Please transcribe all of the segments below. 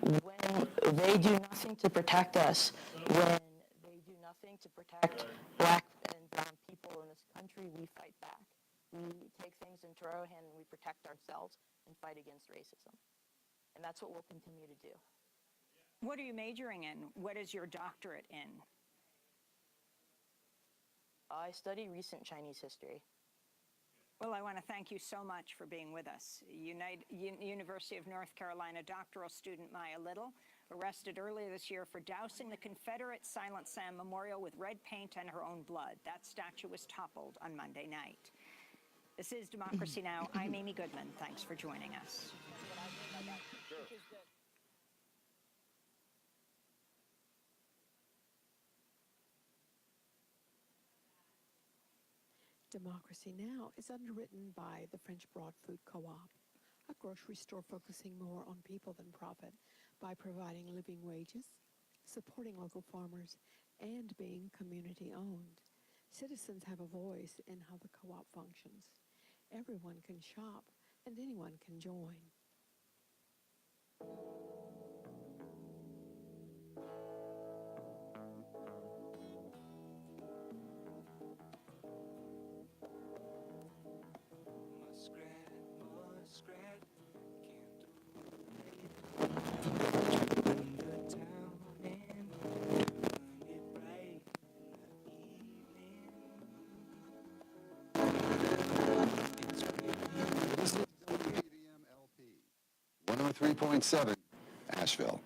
when they do nothing to protect us, when they do nothing to protect black and brown people in this country, we fight back. We take things into our own hand and we protect ourselves and fight against racism. And that's what we'll continue to do. What are you majoring in? What is your doctorate in? I study recent Chinese history. Well, I want to thank you so much for being with us. University of North Carolina doctoral student Maya Little, arrested earlier this year for dousing the Confederate Silent Sam Memorial with red paint and her own blood. That statue was toppled on Monday night. This is Democracy Now! I'm Amy Goodman. Thanks for joining us. Democracy Now! Is underwritten by the French Broad Food Co-op, a grocery store focusing more on people than profit by providing living wages, supporting local farmers, and being community-owned. Citizens have a voice in how the co-op functions. Everyone can shop, and anyone can join. WPVM LP 103.7 Asheville.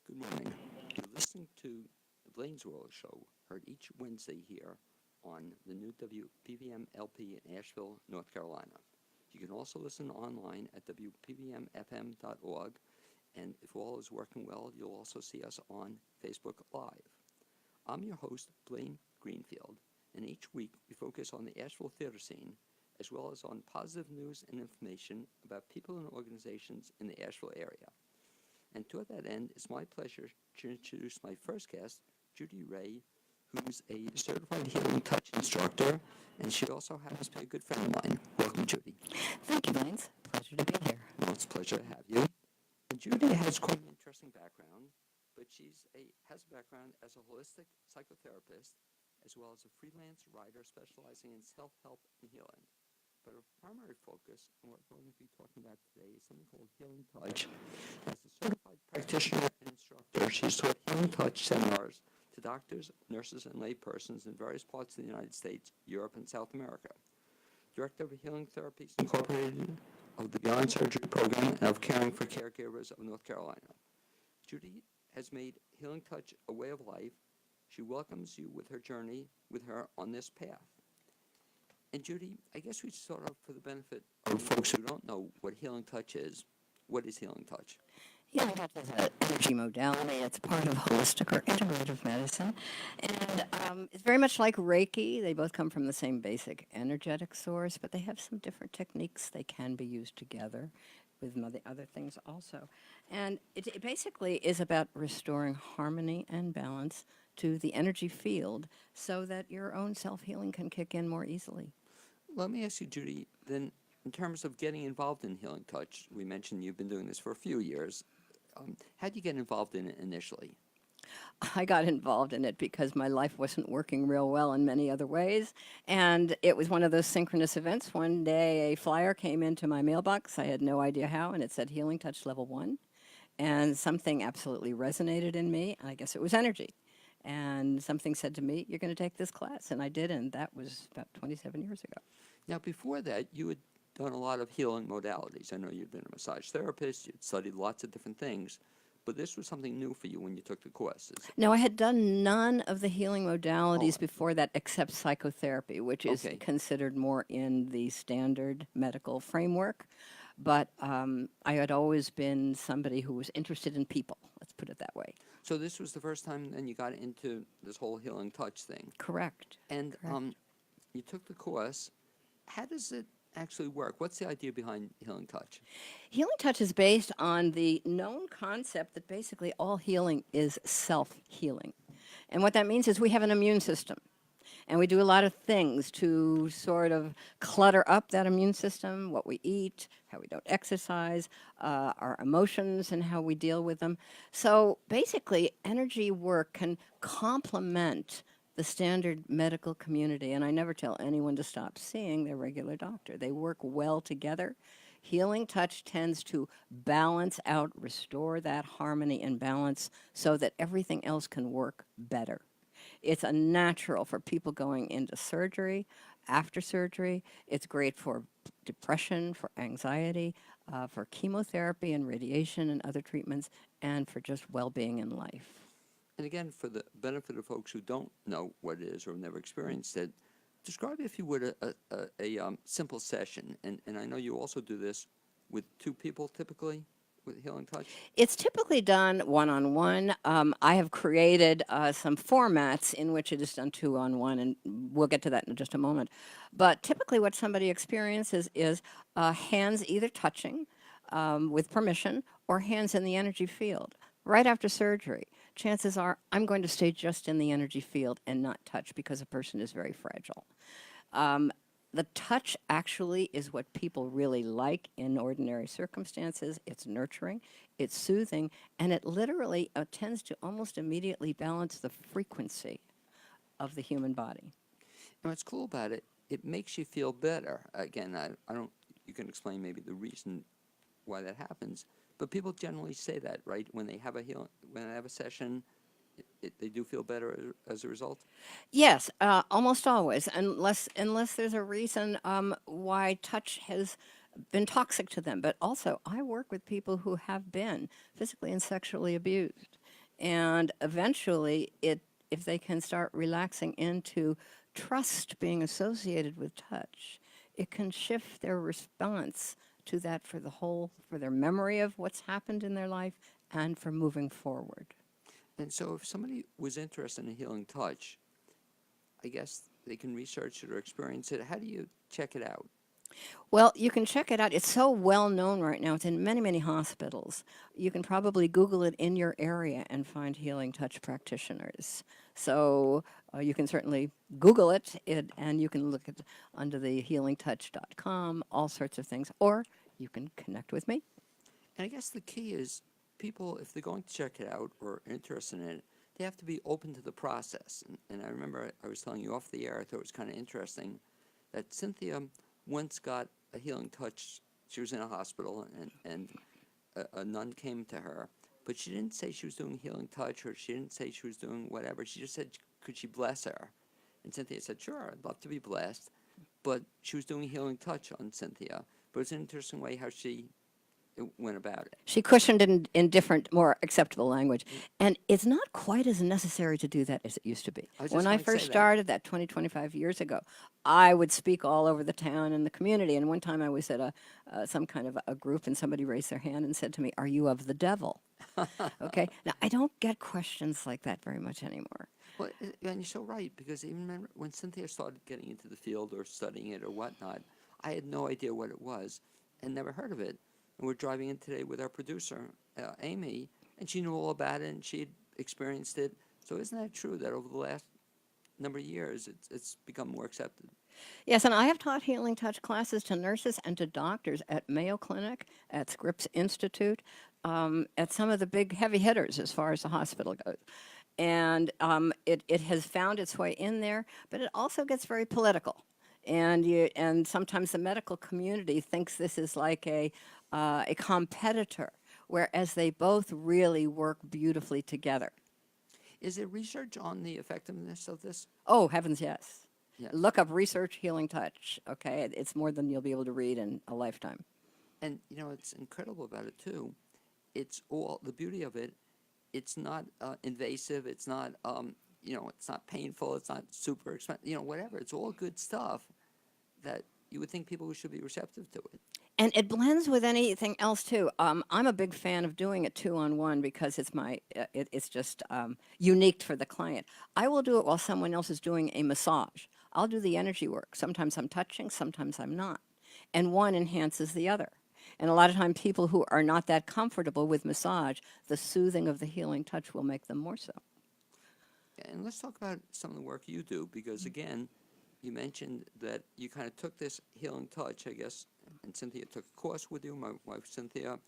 Good morning. You're listening to the Blaine's World Show, heard each Wednesday here on the new WPVM LP in Asheville, North Carolina. You can also listen online at WPVMFM.org, and if all is working well, you'll also see us on Facebook Live. I'm your host, Blaine Greenfield, and each week we focus on the Asheville theater scene, as well as on positive news and information about people and organizations in the Asheville area. And toward that end, it's my pleasure to introduce my first guest, Judy Ray, who's a certified healing touch instructor, and she also happens to be a good friend of mine. Welcome, Judy. Thank you, Blaine. It's a pleasure to be here. Well, it's a pleasure to have you. And Judy has quite an interesting background, but has a background as a holistic psychotherapist, as well as a freelance writer specializing in self-help and healing. But her primary focus, and what we're going to be talking about today, is something called Healing Touch. As a certified practitioner and instructor, she's taught Healing Touch seminars to doctors, nurses, and laypersons in various parts of the United States, Europe, and South America. Director of Healing Therapies Incorporated, of the Beyond Surgery Program, and of Caring for Caregivers of North Carolina. Judy has made Healing Touch a way of life. She welcomes you with her journey with her on this path. And Judy, I guess we start off for the benefit of folks who don't know what Healing Touch is. What is Healing Touch? Healing touch is an energy modality. It's part of holistic or integrative medicine. And it's very much like Reiki. They both come from the same basic energetic source, but they have some different techniques. They can be used together with other things also. And it basically is about restoring harmony and balance to the energy field so that your own self-healing can kick in more easily. Let me ask you, Judy, then in terms of getting involved in Healing Touch, we mentioned you've been doing this for a few years. How did you get involved in it initially? I got involved in it because my life wasn't working real well in many other ways. And it was one of those synchronous events. One day a flyer came into my mailbox. I had no idea how, and it said Healing Touch Level 1. And something absolutely resonated in me. I guess it was energy. And something said to me, you're going to take this class. And I did, and that was about 27 years ago. Now, before that, you had done a lot of healing modalities. I know you'd been a massage therapist. You'd studied lots of different things. But this was something new for you when you took the courses. No, I had done none of the healing modalities before that except psychotherapy, which is considered more in the standard medical framework. But I had always been somebody who was interested in people. Let's put it that way. So this was the first time then you got into this whole Healing Touch thing. Correct. And you took the course. How actually work? What's the idea behind Healing Touch? Healing touch is based on the known concept that basically all healing is self-healing. And what that means is we have an immune system. And we do a lot of things to sort of clutter up that immune system, what we eat, how we don't exercise, our emotions and how we deal with them. So basically, energy work can complement the standard medical community. And I never tell anyone to stop seeing their regular doctor. They work well together. Healing touch tends to balance out, restore that harmony and balance so that everything else can work better. It's a natural for people going into surgery, after surgery. It's great for depression, for anxiety, for chemotherapy and radiation and other treatments, and for just well-being in life. And again, for the benefit of folks who don't know what it is or have never experienced it, describe, if you would, a simple session. And I know you also do this with two people typically with Healing Touch. It's typically done one-on-one. I have created some formats in which it is done two-on-one, and we'll get to that in just a moment. But typically what somebody experiences is hands either touching with permission or hands in the energy field. Right after surgery, chances are I'm going to stay just in the energy field and not touch because a person is very fragile. The touch actually is what people really like in ordinary circumstances. It's nurturing, it's soothing, and it literally tends to almost immediately balance the frequency of the human body. And what's cool about it, it makes you feel better. Again, I don't, you can explain maybe the reason why that happens, but people generally say that, right? When they have when they have a session, they do feel better as a result? Yes, almost always, unless there's a reason why touch has been toxic to them. But also, I work with people who have been physically and sexually abused, and eventually, if they can start relaxing into trust being associated with touch, it can shift their response to that for their memory of what's happened in their life and for moving forward. And so if somebody was interested in Healing Touch, I guess they can research it or experience it. How do you check it out? Well, you can check it out. It's so well known right now. It's in many, many hospitals. You can probably Google it in your area and find Healing Touch practitioners. So you can certainly Google it, and you can look at under the healingtouch.com, all sorts of things. Or you can connect with me. And I guess the key is people, if they're going to check it out or interested in it, they have to be open to the process. And I remember I was telling you off the air, I thought it was kind of interesting, that Cynthia once got a Healing Touch. She was in a hospital, and a nun came to her, but she didn't say she was doing Healing Touch, or she didn't say she was doing whatever. She just said, could she bless her? And Cynthia said, sure, I'd love to be blessed. But she was doing Healing Touch on Cynthia. But it's an interesting way how she went about it. She cushioned in different, more acceptable language. And it's not quite as necessary to do that as it used to be. When I first started that 25 years ago, I would speak all over the town and the community. And one time I was at some kind of a group, and somebody raised their hand and said to me, "Are you of the devil?" Okay. Now, I don't get questions like that very much anymore. Well, and you're so right, because even when Cynthia started getting into the field or studying it or whatnot, I had no idea what it was and never heard of it. And we're driving in today with our producer, Amy, and she knew all about it, and she'd experienced it. So isn't that true that over the last number of years, it's become more accepted? Yes, and I have taught Healing Touch classes to nurses and to doctors at Mayo Clinic, at Scripps Institute, at some of the big heavy hitters as far as the hospital goes. And it has found its way in there, but it also gets very political. And sometimes the medical community thinks this is like a competitor, whereas they both really work beautifully together. Is there research on the effectiveness of this? Oh, heavens, yes. Yes. Look up Research Healing Touch, okay? It's more than you'll be able to read in a lifetime. And, you know, it's incredible about it, too. It's all, the beauty of it, it's not invasive, it's not, it's not painful, it's not super expensive, whatever. It's all good stuff that you would think people should be receptive to it. And it blends with anything else too. I'm a big fan of doing it two-on-one because it's just unique for the client. I will do it while someone else is doing a massage. I'll do the energy work. Sometimes I'm touching, sometimes I'm not. and one enhances the other. And a lot of times, people who are not that comfortable with massage, the soothing of the healing touch will make them more so. And let's talk about some of the work you do, because again, you mentioned that you kind of took this healing touch, I guess, and Cynthia took a course with you, my wife Cynthia,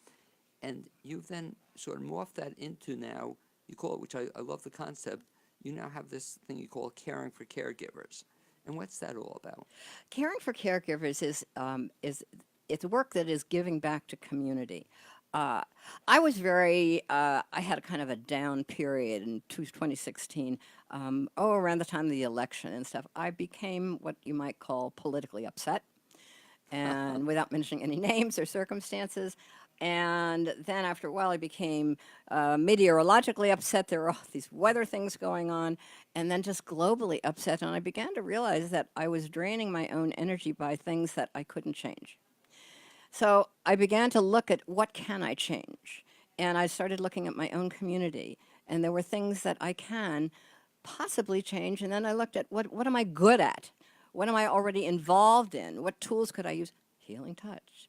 and you've then sort of morphed that into now, you call it, which I love the concept, you now have this thing you call caring for caregivers. And what's that all about? Caring for caregivers is it's work that is giving back to community. I was I had a kind of a down period in 2016, around the time of the election and stuff. I became what you might call politically upset, and without mentioning any names or circumstances. And then after a while, I became meteorologically upset. There were all these weather things going on, and then just globally upset. And I began to realize that I was draining my own energy by things that I couldn't change. So I began to look at what can I change, and I started looking at my own community, and there were things that I can possibly change. And then I looked at what am I good at, what am I already involved in, what tools could I use? Healing touch.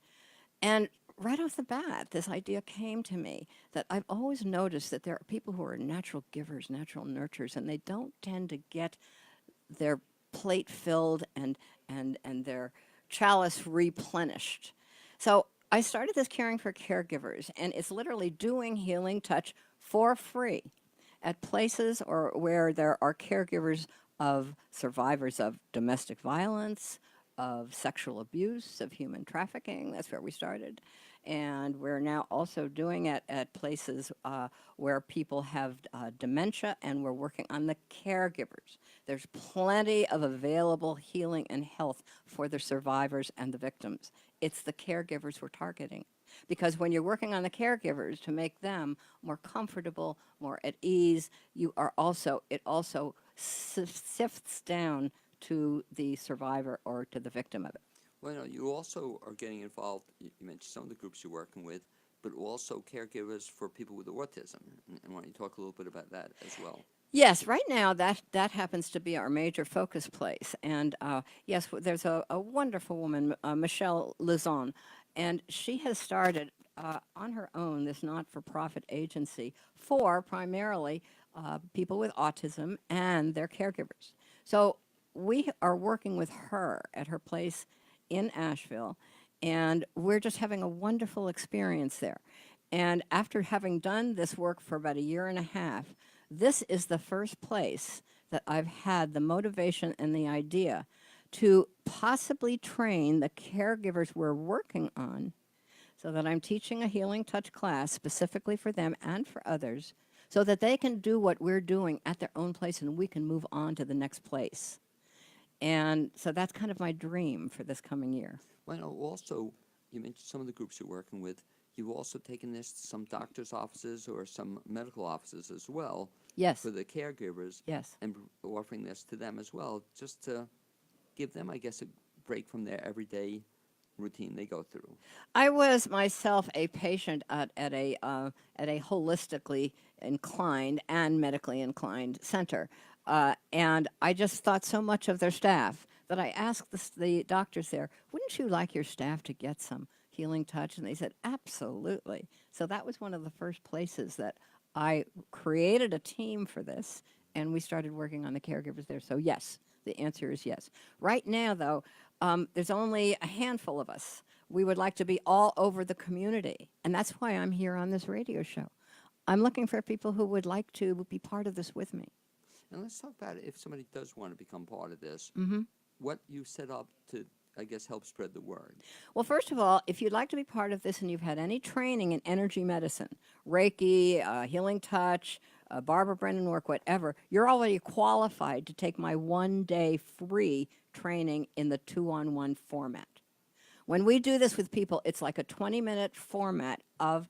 And right off the bat, this idea came to me that I've always noticed that there are people who are natural givers, natural nurturers, and they don't tend to get their plate filled and their chalice replenished. So I started this Caring for Caregivers, and it's literally doing healing touch for free at places or where there are caregivers of survivors of domestic violence, of sexual abuse, of human trafficking. That's where we started. And we're now also doing it at places where people have dementia, and we're working on the caregivers. There's plenty of available healing and health for the survivors and the victims. It's the caregivers we're targeting. Because when you're working on the caregivers to make them more comfortable, more at ease, it also sifts down to the survivor or to the victim of it. Well, you also are getting involved, you mentioned some of the groups you're working with, but also caregivers for people with autism. And why don't you talk a little bit about that as well? Yes, right now that happens to be our major focus place. And yes, there's a wonderful woman, Michelle Lizon, and she has started on her own this not-for-profit agency for primarily people with autism and their caregivers. So we are working with her at her place in Asheville, and we're just having a wonderful experience there. And after having done this work for about a year and a half, this is the first place that I've had the motivation and the idea to possibly train the caregivers we're working on, so that I'm teaching a healing touch class specifically for them and for others, so that they can do what we're doing at their own place and we can move on to the next place. And so that's kind of my dream for this coming year. Well, also, you mentioned some of the groups you're working with. You've also taken this to some doctors' offices or some medical offices as well. Yes. For the caregivers. Yes. And offering this to them as well, just to give them, I guess, a break from their everyday routine they go through. I was myself a patient at a holistically inclined and medically inclined center, and I just thought so much of their staff that I asked the doctors there, "Wouldn't you like your staff to get some healing touch?" And they said, "Absolutely." So that was one of the first places that I created a team for this, and we started working on the caregivers there. So yes, the answer is yes. Right now, though, there's only a handful of us. We would like to be all over the community, and that's why I'm here on this radio show. I'm looking for people who would like to be part of this with me. And let's talk about if somebody does want to become part of this, Mm-hmm. what you set up to, I guess, help spread the word. Well, first of all, if you'd like to be part of this and you've had any training in energy medicine, Reiki, healing touch, Barbara Brennan work, whatever, you're already qualified to take my one-day free training in the 2-on-1 format. When we do this with people, it's like a 20-minute format of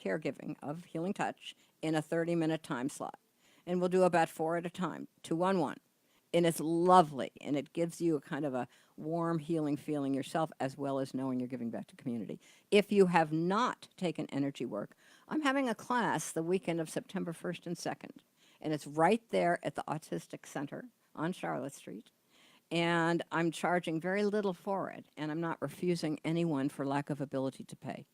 caregiving, of healing touch, in a 30-minute time slot. And we'll do about 4 at a time, 2-on-1. And it's lovely, and it gives you a kind of a warm, healing feeling yourself, as well as knowing you're giving back to community. If you have not taken energy work, I'm having a class the weekend of September 1st and 2nd, and it's right there at the Autistic Center on Charlotte Street. and I'm charging very little for it, and I'm not refusing anyone for lack of ability to pay.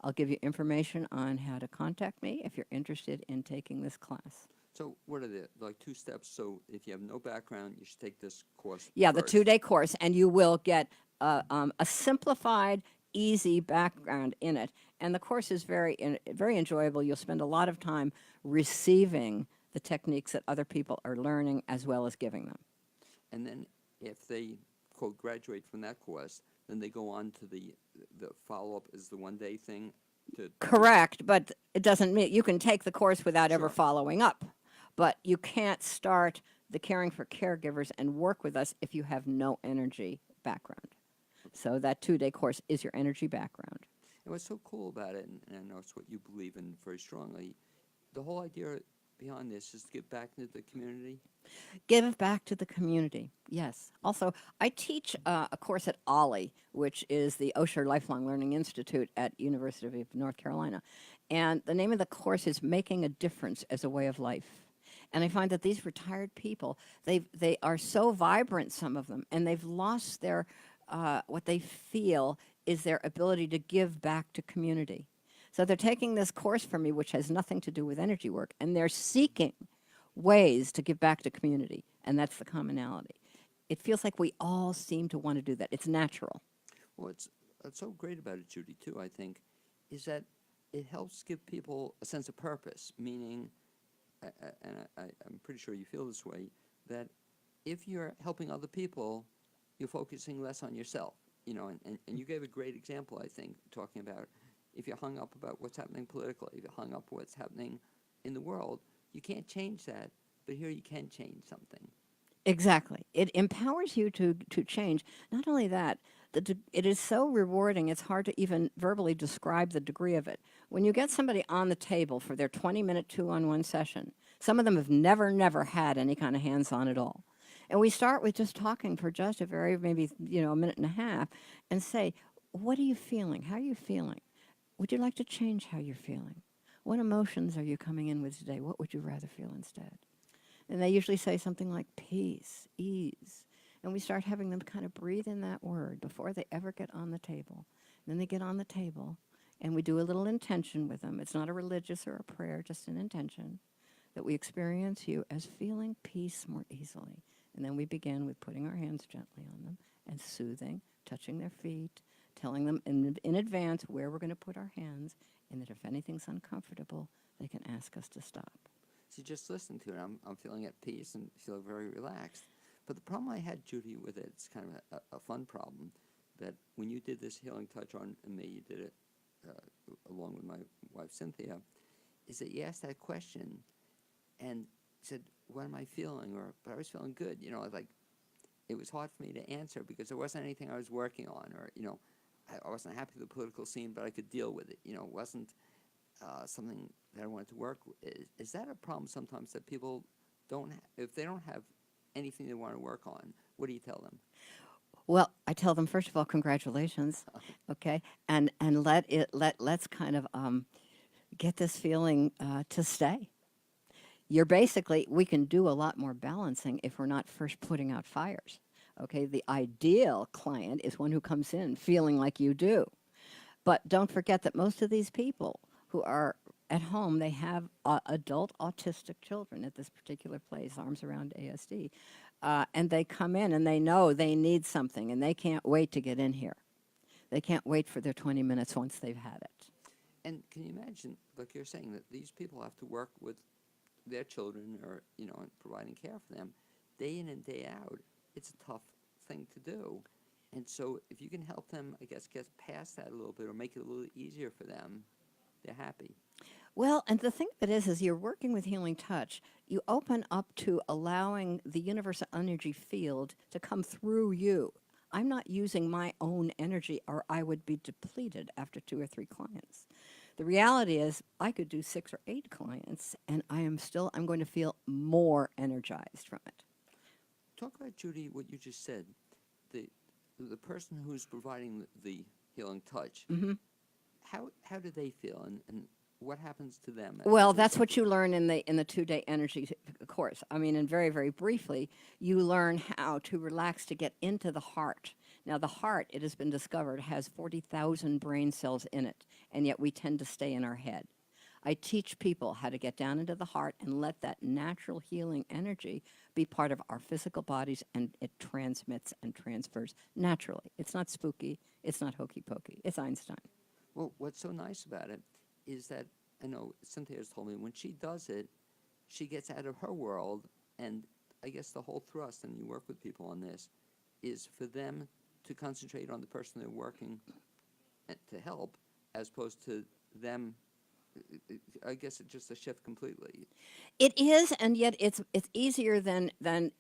I'll give you information on how to contact me if you're interested in taking this class. So what are the, like, 2 steps? So if you have no background, you should take this course Yeah, the first. 2-day course, and you will get a simplified, easy background in it. And the course is very enjoyable. You'll spend a lot of time receiving the techniques that other people are learning as well as giving them. And then if they, quote, graduate from that course, then they go on to the follow-up is the 1-day thing? Correct, but it doesn't mean you can take the course without ever Sure. following up. But you can't start the caring for caregivers and work with us if you have no energy background. So that 2-day course is your energy background. And what's so cool about it, and I know it's what you believe in very strongly, the whole idea behind this is to give back into the community. Give back to the community, yes. Also, I teach a course at OLLI, which is the Osher Lifelong Learning Institute at University of North Carolina. And the name of the course is Making a Difference as a Way of Life. And I find that these retired people, they are so vibrant, some of them, and they've lost their, what they feel is their ability to give back to community. So they're taking this course from me, which has nothing to do with energy work, and they're seeking ways to give back to community, and that's the commonality. It feels like we all seem to want to do that. It's natural. Well, what's so great about it, Judy, too, I think, is that it helps give people a sense of purpose, meaning, and I'm pretty sure you feel this way, that if you're helping other people, you're focusing less on yourself, you know, and you gave a great example, I think, talking about if you're hung up about what's happening politically, if you're hung up what's happening in the world, you can't change that, but here you can change something. Exactly. It empowers you to change. Not only that, it is so rewarding, it's hard to even verbally describe the degree of it. When you get somebody on the table for their 20-minute 2-on-1 session, some of them have never had any kind of hands-on at all. And we start with just talking for just a very, maybe, a minute and a half, and say, what are you feeling? How are you feeling? Would you like to change how you're feeling? What emotions are you coming in with today? What would you rather feel instead? And they usually say something like peace, ease. And we start having them kind of breathe in that word before they ever get on the table. And then they get on the table, and we do a little intention with them. It's not a religious or a prayer, just an intention that we experience you as feeling peace more easily. And then we begin with putting our hands gently on them and soothing, touching their feet, telling them in advance where we're going to put our hands, and that if anything's uncomfortable, they can ask us to stop. So just listen to it. I'm feeling at peace and feel very relaxed. But the problem I had, Judy, with it, it's kind of a fun problem, that when you did this healing touch on me, you did it along with my wife, Cynthia, is that you asked that question and said, what am I feeling? But I was feeling good. You know, like, it was hard for me to answer because there wasn't anything I was working on, or, I wasn't happy with the political scene, but I could deal with it. It wasn't something that I wanted to work with. Is that a problem sometimes that people don't, if they don't have anything they want to work on, what do you tell them? Well, I tell them, first of all, congratulations, okay? And let's kind of get this feeling to stay. We can do a lot more balancing if we're not first putting out fires, okay? The ideal client is one who comes in feeling like you do. But don't forget that most of these people who are at home, they have adult autistic children at this particular place, Arms Around ASD, and they come in and they know they need something, and they can't wait to get in here. They can't wait for their 20 minutes once they've had it. And can you imagine, like you're saying, that these people have to work with their children or, and providing care for them day in and day out. It's a tough thing to do. And so if you can help them, I guess, get past that a little bit or make it a little easier for them, they're happy. Well, and the thing that is you're working with Healing Touch, you open up to allowing the universal energy field to come through you. I'm not using my own energy, or I would be depleted after 2 or 3 clients. The reality is I could do 6 or 8 clients, and I'm going to feel more energized from it. Talk about, Judy, what you just said. The person who's providing the healing touch, how do they feel, and what happens to them? Well, that's what you learn in the 2-day energy course. I mean, and very, very briefly, you learn how to relax to get into the heart. Now, the heart, it has been discovered, has 40,000 brain cells in it, and yet we tend to stay in our head. I teach people how to get down into the heart and let that natural healing energy be part of our physical bodies, and it transmits and transfers naturally. It's not spooky. It's not hokey pokey. It's Einstein. Well, what's so nice about it is that, I know Cynthia's told me when she does it, she gets out of her world, and I guess the whole thrust, and you work with people on this, is for them to concentrate on the person they're working to help, as opposed to them. I guess it's just a shift completely. It is, and yet it's easier than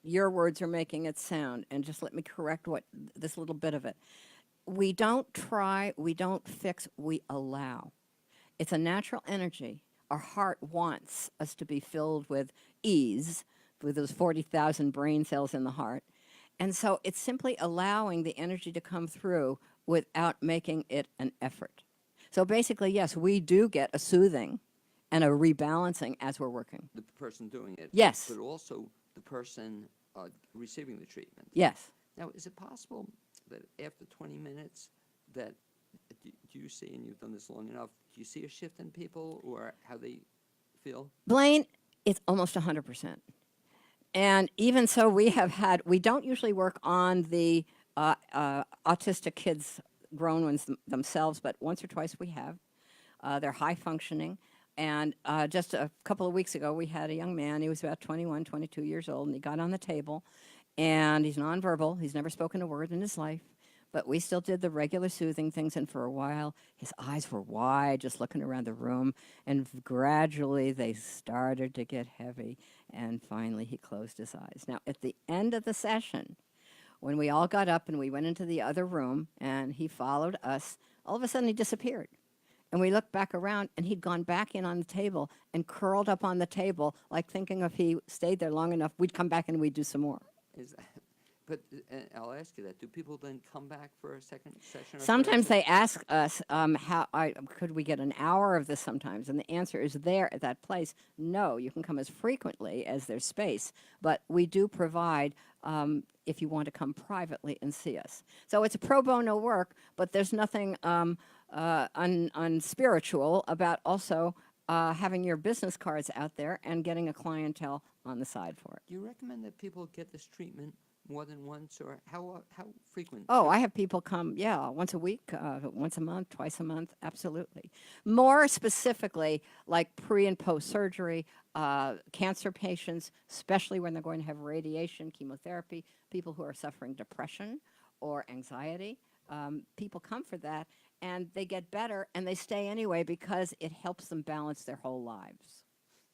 your words are making it sound. And just let me correct what this little bit of it. We don't try, we don't fix, we allow. It's a natural energy. Our heart wants us to be filled with ease, with those 40,000 brain cells in the heart. And so it's simply allowing the energy to come through without making it an effort. So basically, yes, we do get a soothing and a rebalancing as we're working. The person doing it. Yes. But also the person receiving the treatment. Yes. Now, is it possible that after 20 minutes that, do you see, and you've done this long enough, do you see a shift in people or how they feel? Blaine, it's almost 100%. And even so, we don't usually work on the autistic kids, grown ones themselves, but once or twice we have. They're high functioning. And just a couple of weeks ago, we had a young man. He was about 21, 22 years old, and he got on the table, and he's nonverbal. He's never spoken a word in his life, but we still did the regular soothing things, and for a while, his eyes were wide, just looking around the room, and gradually they started to get heavy, and finally he closed his eyes. Now, at the end of the session, when we all got up and we went into the other room, and he followed us, all of a sudden he disappeared. And we looked back around, and he'd gone back in on the table and curled up on the table, like thinking if he stayed there long enough, we'd come back and we'd do some more. But I'll ask you that. Do people then come back for a second session? Or Sometimes third they ask us, could we get an hour of this sometimes? And the answer is there at that place. No, you can come as frequently as there's space, but we do provide if you want to come privately and see us. So it's a pro bono work, but there's nothing unspiritual about also having your business cards out there and getting a clientele on the side for it. Do you recommend that people get this treatment more than once, or how frequent? Oh, I have people come, yeah, once a week, once a month, twice a month, absolutely. More specifically, like pre and post surgery, cancer patients, especially when they're going to have radiation, chemotherapy, people who are suffering depression or anxiety, people come for that, and they get better, and they stay anyway because it helps them balance their whole lives.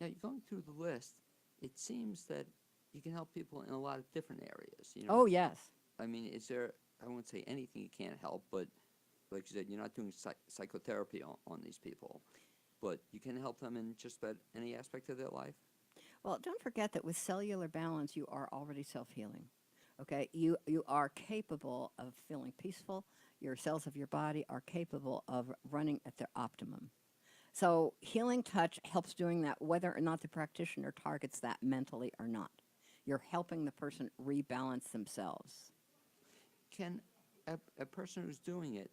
Now, you're going through the list. It seems that you can help people in a lot of different areas. You know? Oh, yes. I mean, is there, I won't say anything you can't help, but like you said, you're not doing psychotherapy on these people, but you can help them in just about any aspect of their life? Well, don't forget that with cellular balance, you are already self-healing. Okay, you are capable of feeling peaceful. Your cells of your body are capable of running at their optimum. So healing touch helps doing that whether or not the practitioner targets that mentally or not. You're helping the person rebalance themselves. Can a person who's doing it,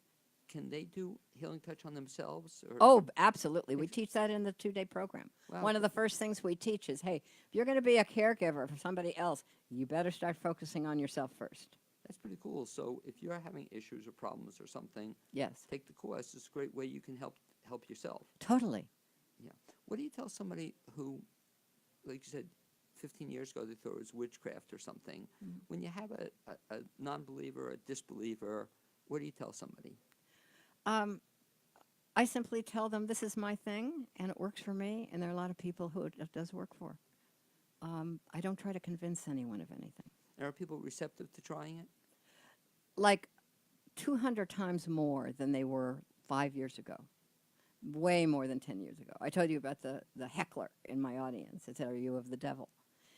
can they do healing touch on themselves? Oh, absolutely. We teach that in the 2-day program. Wow. One of the first things we teach is, hey, if you're going to be a caregiver for somebody else, you better start focusing on yourself first. That's pretty cool. So if you're having issues or problems or something, Yes. take the course. It's a great way you can help yourself. Totally. Yeah. What do you tell somebody who, like you said, 15 years ago they thought it was witchcraft or something? Mm-hmm. When you have a non-believer, a disbeliever, what do you tell somebody? I simply tell them this is my thing and it works for me, and there are a lot of people who it does work for. I don't try to convince anyone of anything. And are people receptive to trying it? Like 200 times more than they were 5 years ago. Way more than 10 years ago. I told you about the heckler in my audience. It said, are you of the devil?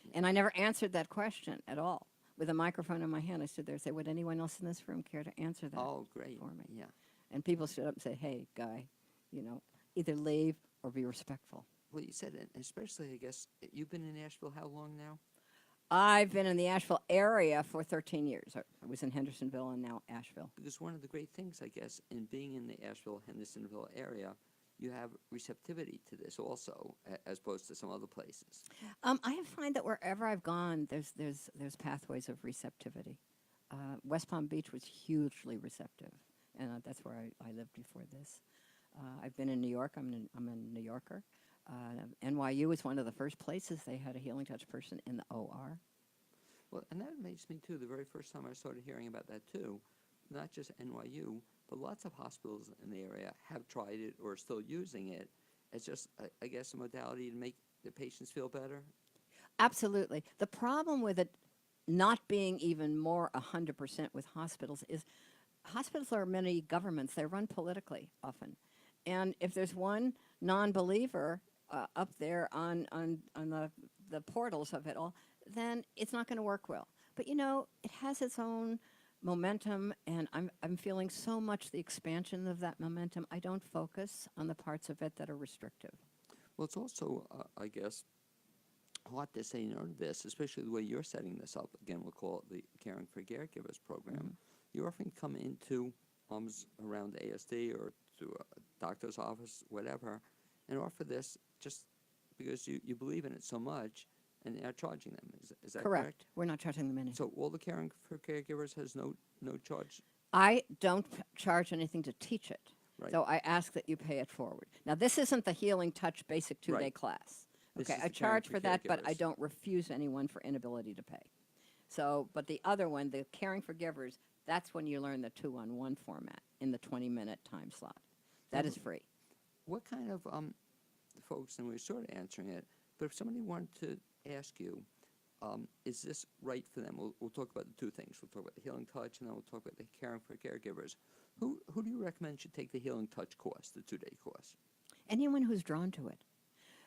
Yeah. And I never answered that question at all. With a microphone in my hand, I stood there and said, would anyone else in this room care to answer that for me? Yeah. And people stood up and said, hey, guy, you know, either leave or be respectful. Well, you said it, especially, I guess, you've been in Asheville how long now? I've been in the Asheville area for 13 years. I was in Hendersonville and now Asheville. Because one of the great things, I guess, in being in the Asheville-Hendersonville area, you have receptivity to this also, as opposed to some other places. I find that wherever I've gone, there's pathways of receptivity. West Palm Beach was hugely receptive, and that's where I lived before this. I've been in New York. I'm a New Yorker. NYU was one of the first places they had a Healing Touch person in the OR. Well, and that amazed me, too, the very first time I started hearing about that, too. Not just NYU, but lots of hospitals in the area have tried it or are still using it as just, I guess, a modality to make the patients feel better. Absolutely. The problem with it not being even more 100% with hospitals is hospitals are many governments. They're run politically often. And if there's one non-believer up there on the portals of it all, then it's not going to work well. But, you know, it has its own momentum, and I'm feeling so much the expansion of that momentum. I don't focus on the parts of it that are restrictive. Well, it's also, I guess, hard to say no to this, especially the way you're setting this up. Again, we'll call it the Caring for Caregivers program. Mm-hmm. You often come into homes around ASD or to a doctor's office, whatever, and offer this just because you believe in it so much, and you're not charging them. Is that correct? We're not charging them anything. So all the Caring for Caregivers has no charge? I don't charge anything to teach it. Right. So I ask that you pay it forward. Now, this isn't the Healing Touch basic two-day Right. class. This Okay, is I the Caring charge for for that, but I Caregivers. don't refuse anyone for inability to pay. So, but the other one, the Caring for Givers, that's when you learn the 2-on-1 format in the 20-minute time slot. That is free. What kind of folks, and we're sort of answering it, but if somebody wanted to ask you, is this right for them? We'll talk about the two things. We'll talk about the Healing Touch, and then we'll talk about the Caring for Caregivers. Who do you recommend should take the Healing Touch course, the 2-day course? Anyone who's drawn to it.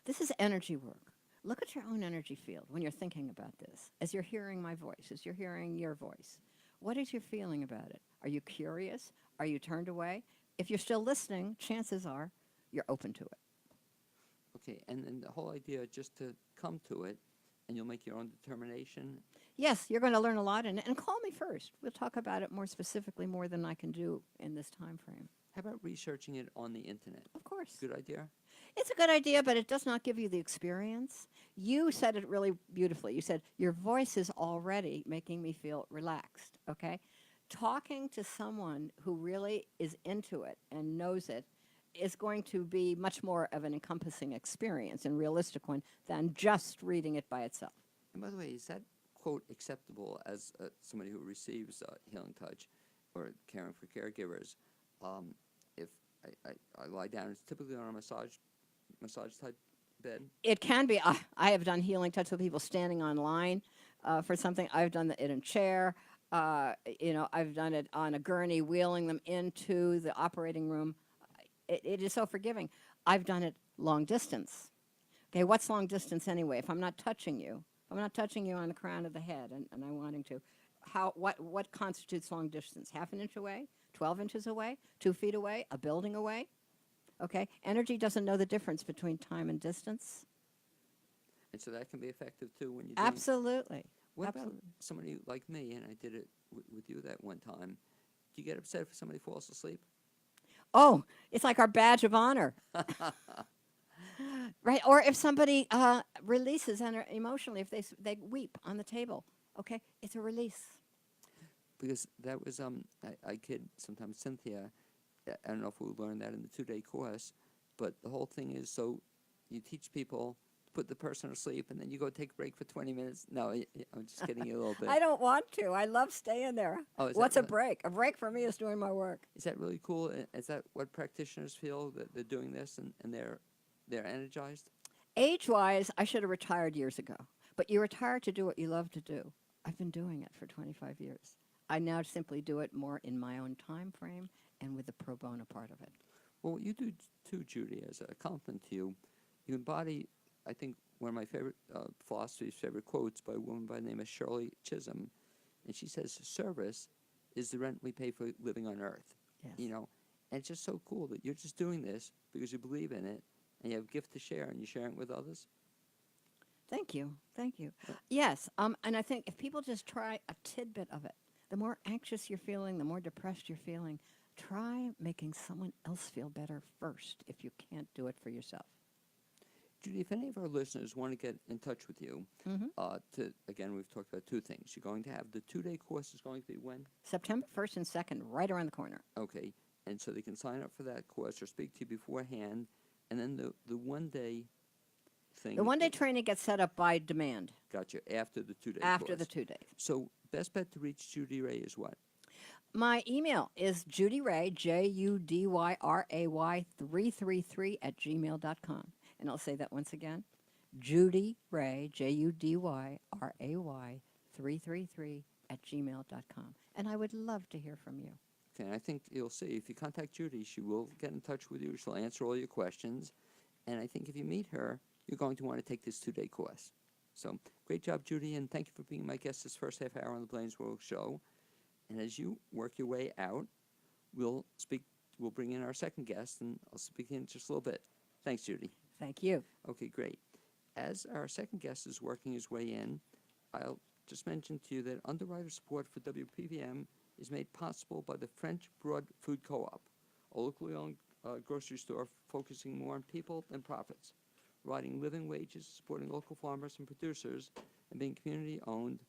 This is energy work. Look at your own energy field when you're thinking about this, as you're hearing my voice, as you're hearing your voice. What is your feeling about it? Are you curious? Are you turned away? If you're still listening, chances are you're open to it. Okay, and then the whole idea just to come to it, and you'll make your own determination. Yes, you're going to learn a lot, and call me first. We'll talk about it more specifically, more than I can do in this time frame. How about researching it on the internet? Of course. Good idea? It's a good idea, but it does not give you the experience. You said it really beautifully. You said, your voice is already making me feel relaxed, okay? Talking to someone who really is into it and knows it is going to be much more of an encompassing experience and realistic one than just reading it by itself. And by the way, is that, quote, acceptable as somebody who receives Healing Touch or Caring for Caregivers? If I lie down, it's typically on a massage type bed. It can be. I have done Healing Touch with people standing on line for something. I've done it in a chair. I've done it on a gurney, wheeling them into the operating room. It is so forgiving. I've done it long distance. Okay, what's long distance anyway? If I'm not touching you, on the crown of the head and I'm wanting to, what constitutes long distance? Half an inch away? 12 inches away? 2 feet away? A building away? Okay, energy doesn't know the difference between time and distance. And so that can be effective too when you Absolutely. What Absolutely. about somebody like me, and I did it with you that one time? Do you get upset if somebody falls asleep? Oh, it's like our badge of honor. Right, or if somebody releases emotionally, if they weep on the table, okay, it's a release. Because that was, I kid sometimes Cynthia, I don't know if we'll learn that in the 2-day course, but the whole thing is, so you teach people to put the person to sleep, and then you go take a break for 20 minutes. No, I'm just kidding you a little bit. I don't want to. I love staying there. Oh, is What's that a break? A break for me is doing my work. Is that really cool? Is that what practitioners feel, that they're doing this and they're energized? Age-wise, I should have retired years ago. But you retire to do what you love to do. I've been doing it for 25 years. I now simply do it more in my own time frame and with the pro bono part of it. Well, what you do too, Judy, as a compliment to you, you embody, I think, one of my favorite philosophy's favorite quotes by a woman by the name of Shirley Chisholm, and she says, "Service is the rent we pay for living on Earth." Yes. You know, and it's just so cool that you're just doing this because you believe in it, and you have a gift to share, and you're sharing it with others. Thank you. Thank you. Yes. And I think if people just try a tidbit of it, the more anxious you're feeling, the more depressed you're feeling, try making someone else feel better first if you can't do it for yourself. Judy, if any of our listeners want to get in touch with you, again, we've talked about two things. You're going to have the 2-day course is going to be when? September 1st and 2nd, right around the corner. Okay, and so they can sign up for that course or speak to you beforehand, and then the 1-day thing. The one-day training gets set up by demand Gotcha, after the 2-day after course. the 2 days. So best bet to reach Judy Ray is what? My email is judyray, JUDYRAY333 and I'll say that once again, judyray, JUDYRAY333 And I would love to hear from you. Okay, and I think you'll see, if you contact Judy, she will get in touch with you. She'll answer all your questions. And I think if you meet her, you're going to want to take this 2-day course. So great job, Judy, and thank you for being my guest this first half hour on the Blaine's World Show. And as you work your way out, we'll bring in our second guest, and I'll speak in just a little bit. Thanks, Judy. Thank you. Okay, great. As our second guest is working his way in, I'll just mention to you that underwriter support for WPVM is made possible by the French Broad Food Co-op, a locally owned grocery store focusing more on people than profits, providing living wages, supporting local farmers and producers, and being community-owned.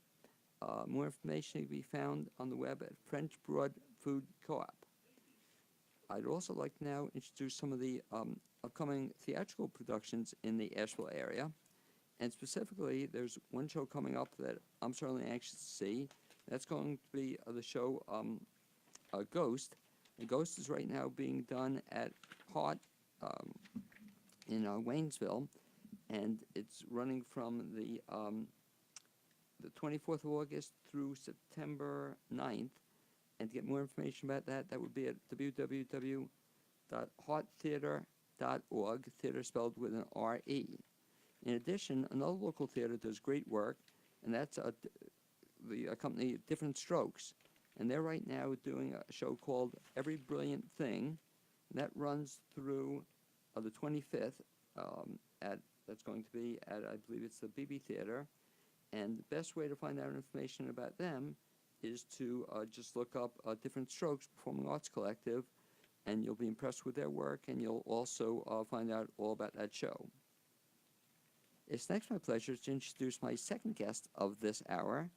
More information can be found on the web at French Broad Food Co-op. I'd also like to now introduce some of the upcoming theatrical productions in the Asheville area. And specifically, there's one show coming up that I'm certainly anxious to see. That's going to be the show Ghost. And Ghost is right now being done at Hart in Waynesville. And it's running from the 24th of August through September 9th. And to get more information about that, that would be at www.harttheater.org, theater spelled with an R-E. In addition, another local theater does great work, and that's the company Different Strokes. And they're right now doing a show called Every Brilliant Thing, and that runs through the 25th. That's going to be at, I believe it's the BB Theater. And the best way to find out information about them is to just look up Different Strokes Performing Arts Collective, and you'll be impressed with their work, and you'll also find out all about that show. It's next my pleasure to introduce my second guest of this hour,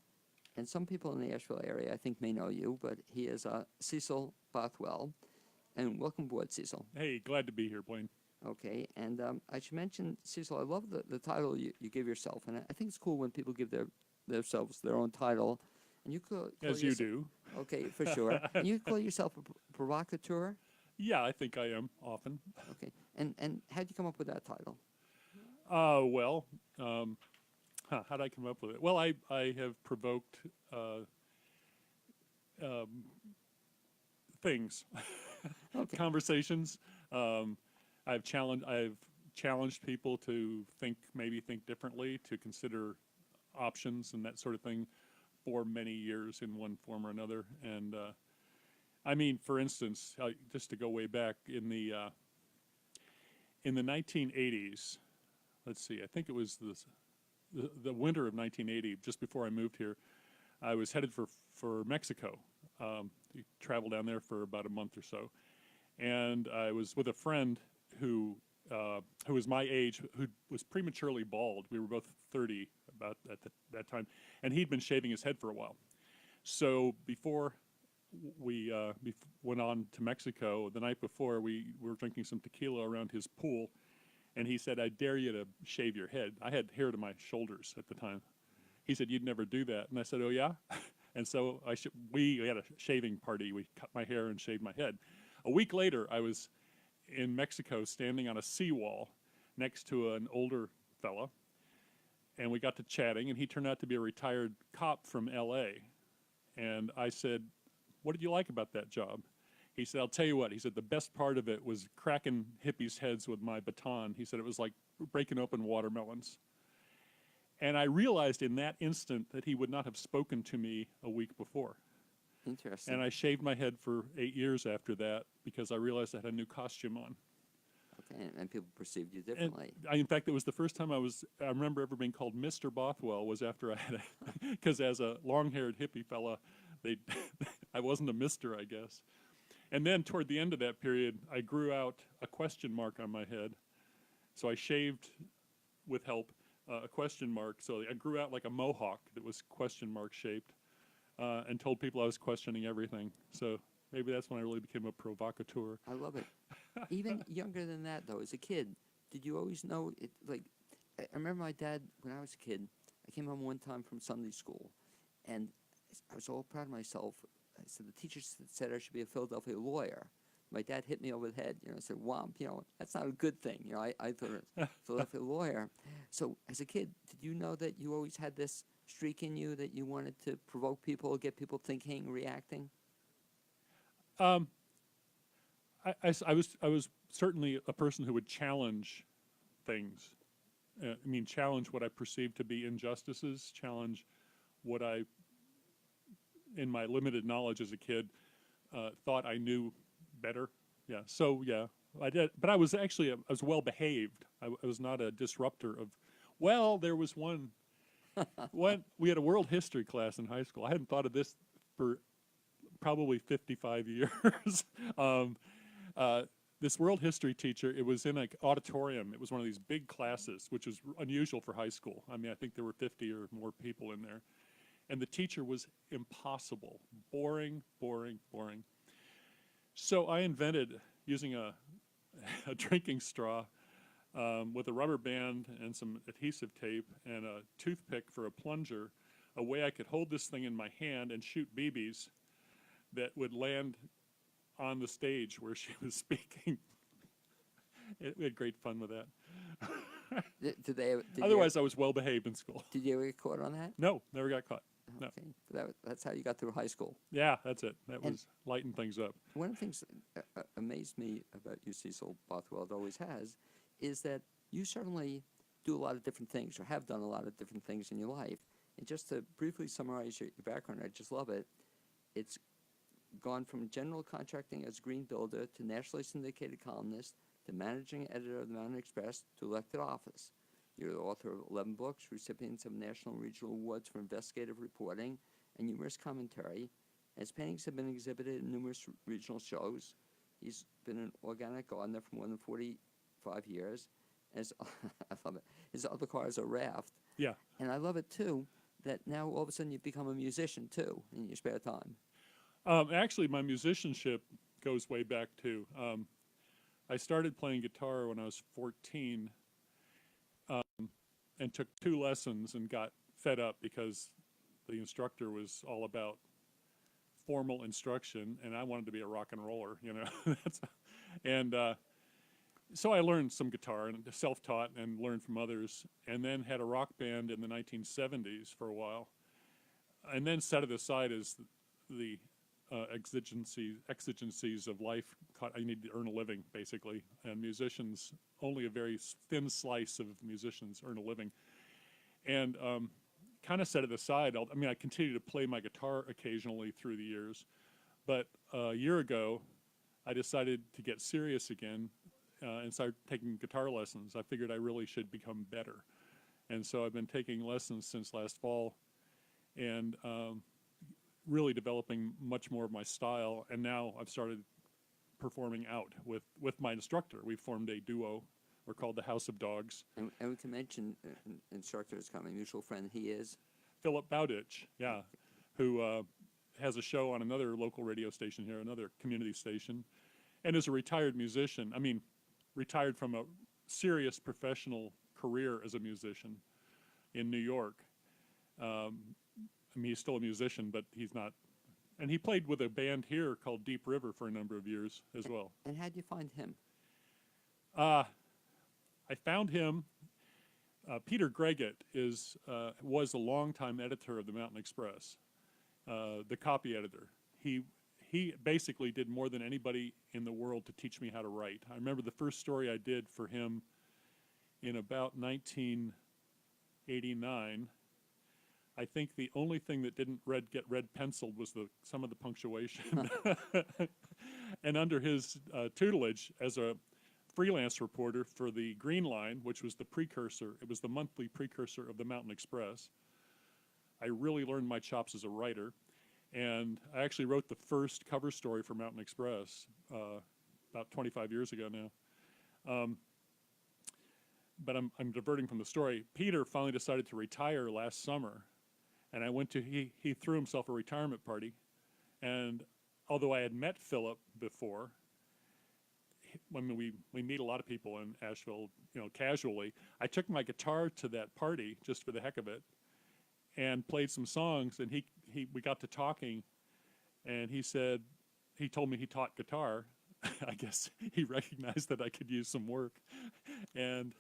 and some people in the Asheville area I think may know you, but he is Cecil Bothwell, and welcome aboard, Cecil. Hey, glad to be here, Blaine. Okay, and I should mention, Cecil, I love the title you give yourself, and I think it's cool when people give themselves their own title. And you call As you do. Okay, for sure. And you call yourself a provocateur? Yeah, I think I am often. Okay, and how'd you come up with that title? Well, how'd I come up with it? Well, I have provoked things, Okay. conversations. I've challenged people to think differently, to consider options and that sort of thing for many years in one form or another. And I mean, for instance, just to go way back in the 1980s, let's see, I think it was the winter of 1980, just before I moved here, I was headed for Mexico. Traveled down there for about a month or so, and I was with a friend who was my age, who was prematurely bald. We were both 30 about at that time, and he'd been shaving his head for a while. So before we went on to Mexico, the night before, we were drinking some tequila around his pool, and he said, "I dare you to shave your head." I had hair to my shoulders at the time. He said, "You'd never do that." And I said, "Oh, yeah?" And so we had a shaving party. We cut my hair and shaved my head. A week later, I was in Mexico standing on a seawall next to an older fella, and we got to chatting, and he turned out to be a retired cop from L.A. And I said, "What did you like about that job?" He said, "I'll tell you what." He said, "The best part of it was cracking hippies' heads with my baton." He said, "It was like breaking open watermelons." And I realized in that instant that he would not have spoken to me a week before. Interesting. And I shaved my head for 8 years after that because I realized I had a new costume on. Okay, and people perceived you And differently. in fact, it was the first time I remember ever being called Mr. Bothwell was after I had because as a long-haired hippie fella, they, I wasn't a mister, I guess. And then toward the end of that period, I grew out a question mark on my head. So I shaved with help a question mark. So I grew out like a mohawk that was question mark shaped and told people I was questioning everything. So maybe that's when I really became a provocateur. I love it. Even younger than that, though, as a kid, did you always know it? Like, I remember my dad when I was a kid. I came home one time from Sunday school, and I was all proud of myself. I said the teacher said I should be a Philadelphia lawyer. My dad hit me over the head. Said, "Womp, that's not a good thing." I thought it was Philadelphia lawyer. So as a kid, did you know that you always had this streak in you that you wanted to provoke people, get people thinking, reacting? I was certainly a person who would challenge things. Challenge what I perceived to be injustices, challenge what I, in my limited knowledge as a kid, thought I knew better. Yeah, so yeah, I did. But I was actually, I was well behaved. I was not a disruptor of, well, there was one, we had a world history class in high school. I hadn't thought of this for probably 55 years. This world history teacher, it was in an auditorium. It was one of these big classes, which was unusual for high school. I think there were 50 or more people in there. And the teacher was impossible. Boring, boring, boring. So I invented, using a drinking straw with a rubber band and some adhesive tape and a toothpick for a plunger, a way I could hold this thing in my hand and shoot BBs that would land on the stage where she was speaking. We had great fun with that. Otherwise, I was well behaved in school. Did you ever get caught on that? No, never got caught. No. Okay. That's how you got through high school. Yeah, that's it. That was lighting things up. One of the things that amazed me about you, Cecil Bothwell, it always has, is that you certainly do a lot of different things, or have done a lot of different things in your life. And just to briefly summarize your background, I just love it. It's gone from general contracting as green builder to nationally syndicated columnist to managing editor of the Mountain Express to elected office. You're the author of 11 books, recipients of national and regional awards for investigative reporting and numerous commentary. His paintings have been exhibited in numerous regional shows. He's been an organic gardener for more than 45 years. As I love it. His other car is a raft. Yeah. And I love it, too, that now all of a sudden you've become a musician, too, in your spare time. Actually, my musicianship goes way back, too. I started playing guitar when I was 14 and took 2 lessons and got fed up because the instructor was all about formal instruction, and I wanted to be a rock and roller, So I learned some guitar and self-taught and learned from others, and then had a rock band in the 1970s for a while, and then set it aside as the exigencies of life. I need to earn a living, basically, and musicians, only a very thin slice of musicians earn a living, and kind of set it aside. I continue to play my guitar occasionally through the years, but a year ago, I decided to get serious again and started taking guitar lessons. I figured I really should become better, and so I've been taking lessons since last fall, and really developing much more of my style, and now I've started performing out with my instructor. We formed a duo. We're called the House of Dogs. And we can mention instructor is coming, mutual friend. He is? Philip Bowditch, yeah, who has a show on another local radio station here, another community station, and is a retired musician. Retired from a serious professional career as a musician in New York. He's still a musician, but he's not. And he played with a band here called Deep River for a number of years as well. And how'd you find him? I found him. Peter Greggett was a longtime editor of the Mountain Express, the copy editor. He basically did more than anybody in the world to teach me how to write. I remember the first story I did for him in about 1989. I think the only thing that didn't get red penciled was some of the punctuation. And under his tutelage as a freelance reporter for the Green Line, which was the precursor. It was the monthly precursor of the Mountain Express. I really learned my chops as a writer, and I actually wrote the first cover story for Mountain Express about 25 years ago now. But I'm diverting from the story. Peter finally decided to retire last summer, and I went to, he threw himself a retirement party, and although I had met Philip before, when we meet a lot of people in Asheville, you know, casually, I took my guitar to that party just for the heck of it, and played some songs, and we got to talking, and he told me he taught guitar. I guess he recognized that I could use some work, and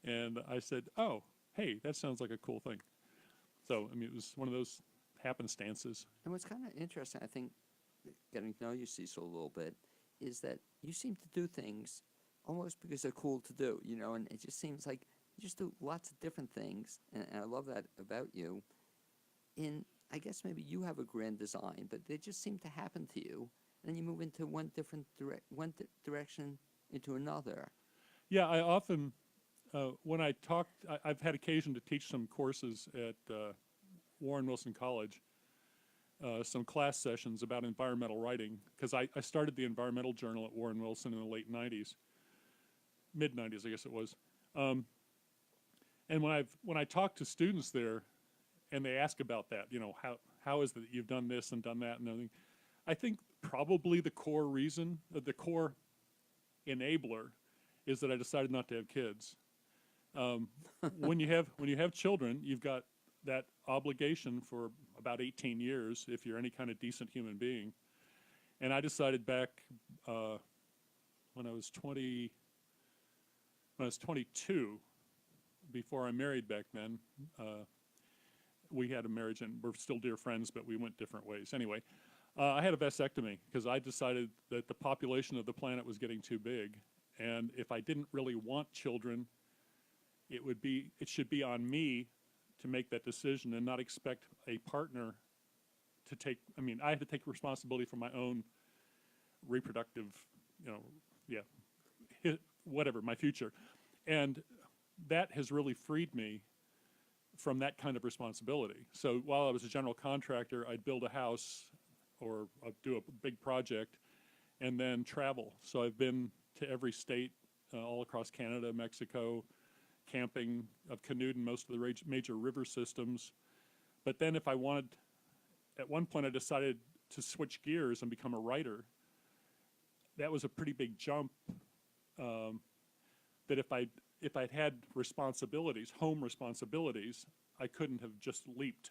I said, oh, hey, that sounds like a cool thing. So, I mean, it was one of those happenstances. And what's kind of interesting, I think, getting to know you, Cecil, a little bit, is that you seem to do things almost because they're cool to do, you know, and it just seems like you just do lots of different things, and I love that about you. I guess maybe you have a grand design, but they just seem to happen to you, and then you move into one direction into another. Yeah, I often, when I talk, I've had occasion to teach some courses at Warren Wilson College, some class sessions about environmental writing, because I started the environmental journal at Warren Wilson in the late 90s, mid-90s, I guess it was. And when I talk to students there, and they ask about that, you know, how is it that you've done this and done that and everything, I think probably the core reason, the core enabler, is that I decided not to have kids. When you have children, you've got that obligation for about 18 years if you're any kind of decent human being. And I decided back when I was 22, before I married back then, we had a marriage and we're still dear friends, but we went different ways. Anyway, I had a vasectomy because I decided that the population of the planet was getting too big, and if I didn't really want children, it should be on me to make that decision and not expect a partner to take. I mean, I had to take responsibility for my own reproductive, you know, whatever, my future, and that has really freed me from that kind of responsibility. So while I was a general contractor, I'd build a house or I'd do a big project and then travel. So I've been to every state all across Canada, Mexico, camping. I've canoed in most of the major river systems. But then if I wanted, at one point I decided to switch gears and become a writer. That was a pretty big jump that if I'd had responsibilities, home responsibilities, I couldn't have just leaped.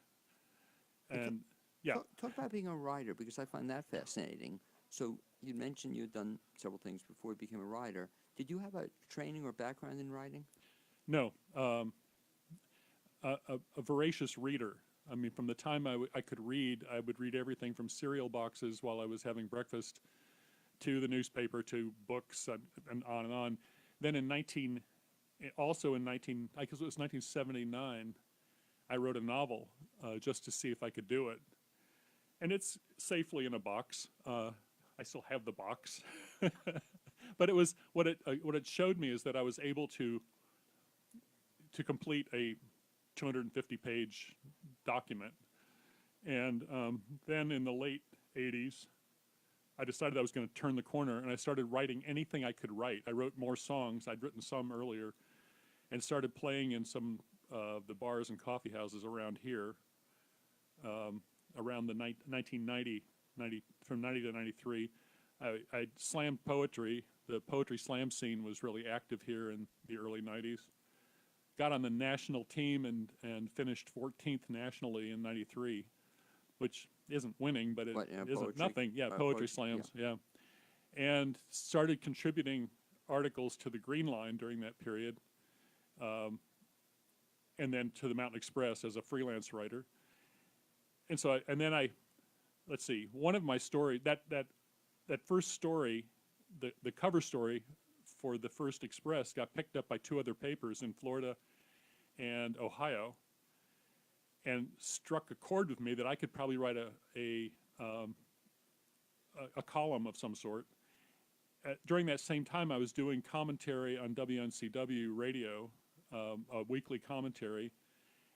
And yeah. Talk about being a writer, because I find that fascinating. So you mentioned you'd done several things before you became a writer. Did you have a training or background in writing? No. A voracious reader. I mean, from the time I could read, I would read everything from cereal boxes while I was having breakfast to the newspaper to books and on and on. Then I guess it was 1979, I wrote a novel just to see if I could do it. And it's safely in a box. I still have the box. But it was, what it showed me is that I was able to complete a 250-page document. And then in the late 80s, I decided I was going to turn the corner, and I started writing anything I could write. I wrote more songs. I'd written some earlier, and started playing in some of the bars and coffee houses around here around the 1990, from 90 to 93. I slammed poetry. The poetry slam scene was really active here in the early 90s. Got on the national team and finished 14th nationally in 93, which isn't winning, but it isn't poetry. nothing. Yeah, poetry slams, yeah. And started contributing articles to the Green Line during that period, and then to the Mountain Express as a freelance writer. And so, let's see, one of my stories, that first story, the cover story for the first Express got picked up by two other papers in Florida and Ohio, and struck a chord with me that I could probably write a column of some sort. during that same time, I was doing commentary on WNCW radio, a weekly commentary,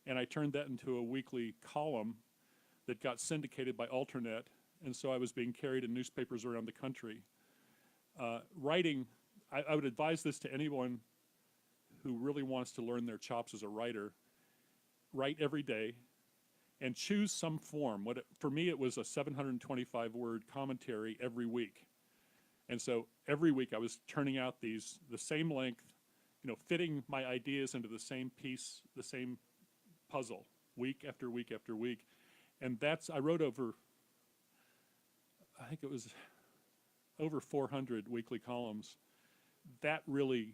and I turned that into a weekly column that got syndicated by Alternet, and so I was being carried in newspapers around the country. Writing, I would advise this to anyone who really wants to learn their chops as a writer. Write every day and choose some form. For me, it was a 725-word commentary every week. And so every week I was turning out the same length, fitting my ideas into the same piece, the same puzzle, week after week after week. And I wrote over, I think it was over 400 weekly columns. That really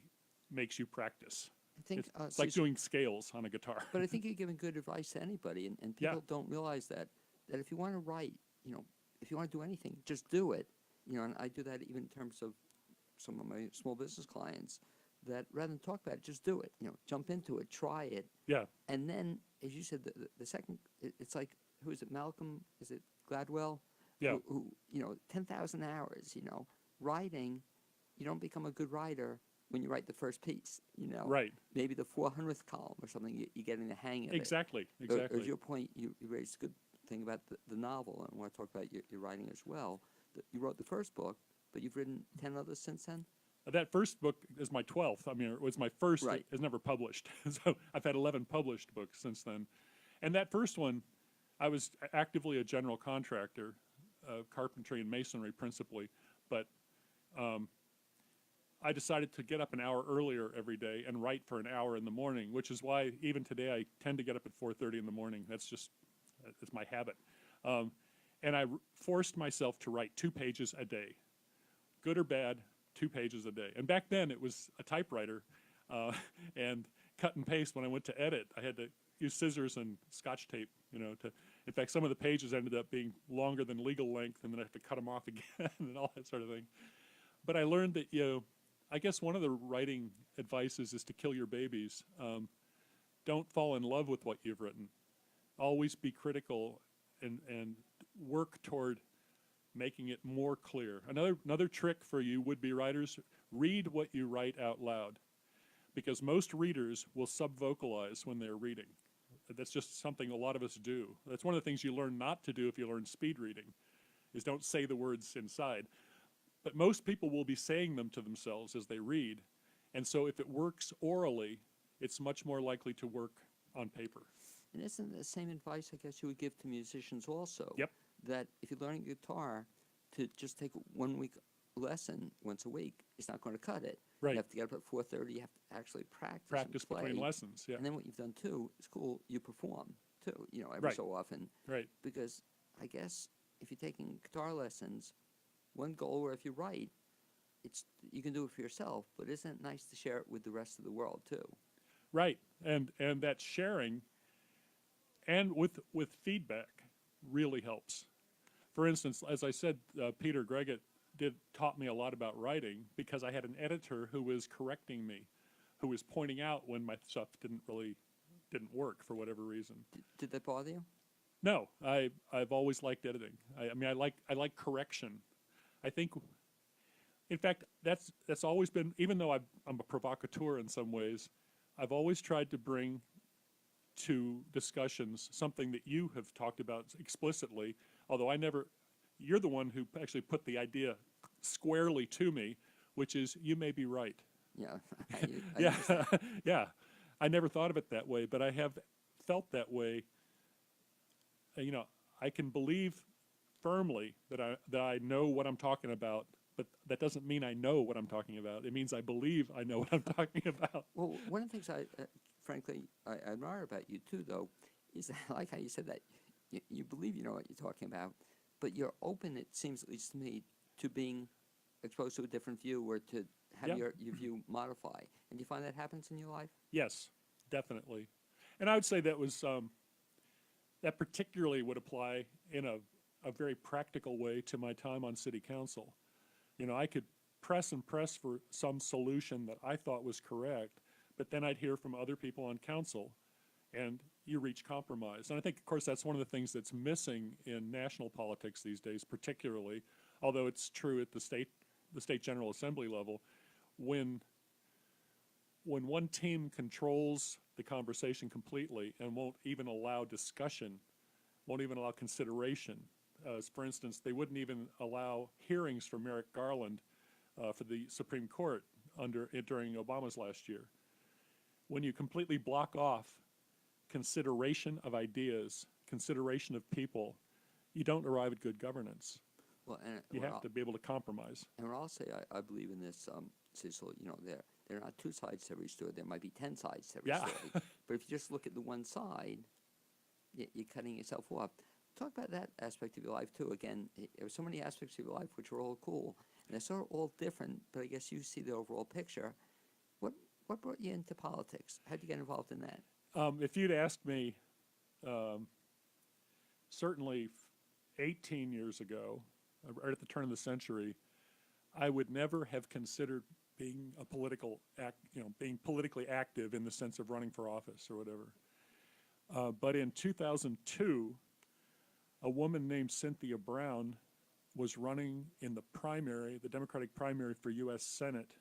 makes you practice. I think It's like doing scales on a guitar. But I think you're giving good advice to anybody, and people don't realize that if you want to write, if you want to do anything, just do it. And I do that even in terms of some of my small business clients, that rather than talk about it, just do it. Jump into it, try it. Yeah. And then, as you said, the second, it's like, who is it, Malcolm? Is it Gladwell? Yeah. Who 10,000 hours, writing, you don't become a good writer when you write the first piece, Right. Maybe the 400th column or something, you're getting the hang of Exactly. it. Exactly. Or your point, you raised a good thing about the novel, and I want to talk about your writing as well. You wrote the first book, but you've written 10 others since then? That first book is my 12th. I mean, it was my first. Right. It's never published. So I've had 11 published books since then. And that first one, I was actively a general contractor, carpentry and masonry principally. But I decided to get up an hour earlier every day and write for an hour in the morning, which is why even today I tend to get up at 4:30 in the morning. It's my habit. And I forced myself to write 2 pages a day, good or bad, 2 pages a day. And back then it was a typewriter and cut and paste. When I went to edit, I had to use scissors and Scotch tape, in fact, some of the pages ended up being longer than legal length, and then I have to cut them off again and all that sort of thing. But I learned that, I guess one of the writing advices is to kill your babies. Don't fall in love with what you've written. Always be critical and work toward making it more clear. Another trick for you would-be writers, read what you write out loud, because most readers will sub-vocalize when they're reading. That's just something a lot of us do. That's one of the things you learn not to do if you learn speed reading, is don't say the words inside. But most people will be saying them to themselves as they read, and so if it works orally, it's much more likely to work on paper. And isn't the same advice, I guess, you would give to musicians also? Yep. That if you're learning guitar, to just take a 1-week lesson once a week is not going to cut it. Right. You have to get up at 4:30. You have to actually practice. Practice and play. between lessons, yeah. And then what you've done too is cool. You perform too. Every Right. so often. Right. Because I guess if you're taking guitar lessons, one goal, or if you write, you can do it for yourself. But isn't it nice to share it with the rest of the world too? Right, and that sharing and with feedback really helps. For instance, as I said, Peter Greggett taught me a lot about writing, because I had an editor who was correcting me, who was pointing out when my stuff didn't work for whatever reason. Did that bother you? No, I've always liked editing. I like correction. I think, in fact, that's always been, even though I'm a provocateur in some ways, I've always tried to bring to discussions something that you have talked about explicitly, although you're the one who actually put the idea squarely to me, which is, you may be right. Yeah. Yeah, yeah. I never thought of it that way, but I have felt that way. I can believe firmly that I know what I'm talking about, but that doesn't mean I know what I'm talking about. It means I believe I know what I'm talking about. Well, one of the things frankly, I admire about you too, though, is I like how you said that you believe you know what you're talking about, but you're open, it seems, at least to me, to being exposed to a different view, or to have Yeah. your view modify. And do you find that happens in your life? Yes, definitely. And I would say that was that particularly would apply in a very practical way to my time on city council. I could press and press for some solution that I thought was correct, but then I'd hear from other people on council, and you reach compromise. And I think, of course, that's one of the things that's missing in national politics these days, particularly, although it's true at the state the state General Assembly level, when one team controls the conversation completely and won't even allow discussion, won't even allow consideration. As for instance, they wouldn't even allow hearings for Merrick Garland for the Supreme Court during Obama's last year. When you completely block off consideration of ideas, consideration of people, you don't arrive at good governance. Well, and You have to be able to compromise. And I'll say I believe in this, Cecil. You know, there are not two sides to every story. There might be 10 sides to every Yeah. story. But if you just look at the one side, you're cutting yourself off. Talk about that aspect of your life too. Again, there are so many aspects of your life which are all cool, and they're sort of all different. But I guess you see the overall picture. What brought you into politics? How did you get involved in that? If you'd asked me, certainly 18 years ago, right at the turn of the century, I would never have considered being a being politically active in the sense of running for office or whatever. But in 2002, a woman named Cynthia Brown was running in the primary, the Democratic primary for U.S. Senate